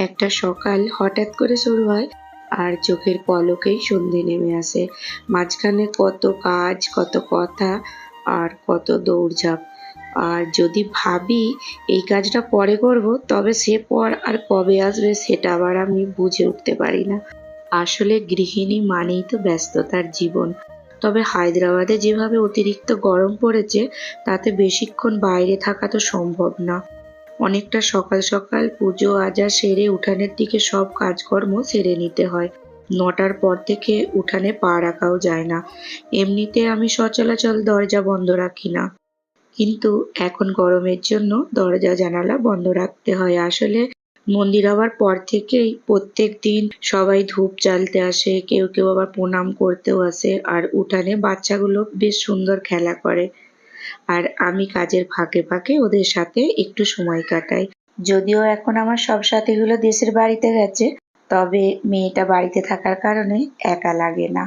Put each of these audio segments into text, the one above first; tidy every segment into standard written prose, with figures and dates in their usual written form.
একটা সকাল হঠাৎ করে শুরু হয় আর চোখের পলকেই সন্ধে নেমে আসে। মাঝখানে কত কাজ, কত কথা আর কত দৌড়ঝাঁপ। আর যদি ভাবি এই কাজটা পরে করব, তবে সে পর আর কবে আসবে সেটা আবার আমি বুঝে উঠতে পারি না। আসলে গৃহিণী মানেই তো ব্যস্ততার জীবন। তবে হায়দ্রাবাদে যেভাবে অতিরিক্ত গরম পড়েছে, তাতে বেশিক্ষণ বাইরে থাকা তো সম্ভব না। অনেকটা সকাল সকাল পুজো আজা সেরে উঠানের দিকে সব কাজকর্ম সেরে নিতে হয়। ৯টার পর থেকে উঠানে পা রাখাও যায় না। এমনিতে আমি সচরাচর দরজা বন্ধ রাখি না, কিন্তু এখন গরমের জন্য দরজা জানালা বন্ধ রাখতে হয়। আসলে মন্দির হওয়ার পর থেকেই প্রত্যেক দিন সবাই ধূপ জ্বালতে আসে, কেউ কেউ আবার প্রণাম করতেও আসে। আর উঠানে বাচ্চাগুলো বেশ সুন্দর খেলা করে, আর আমি কাজের ফাঁকে ফাঁকে ওদের সাথে একটু সময় কাটাই। যদিও এখন আমার সব সাথীগুলো দেশের বাড়িতে গেছে, তবে মেয়েটা বাড়িতে থাকার কারণে একা লাগে না।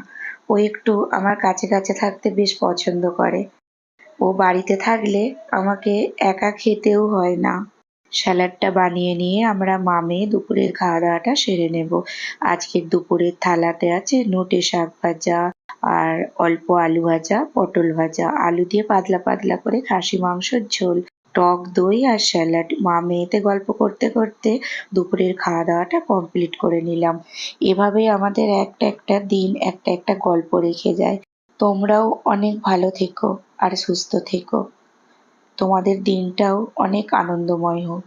ও একটু আমার কাছে কাছে থাকতে বেশ পছন্দ করে। ও বাড়িতে থাকলে আমাকে একা খেতেও হয় না। স্যালাডটা বানিয়ে নিয়ে আমরা মা-মেয়ে দুপুরের খাওয়া-দাওয়াটা সেরে নেব। আজকের দুপুরের থালাতে আছে নোটে শাক ভাজা আর অল্প আলু ভাজা, পটল ভাজা, আলু দিয়ে পাতলা পাতলা করে খাসি মাংসের ঝোল, টক দই আর স্যালাড। মা-মেয়েতে গল্প করতে করতে দুপুরের খাওয়া-দাওয়াটা কমপ্লিট করে নিলাম। এভাবেই আমাদের একটা একটা দিন একটা একটা গল্প রেখে যায়। তোমরাও অনেক ভালো থেকো আর সুস্থ থেকো। তোমাদের দিনটাও অনেক আনন্দময় হোক।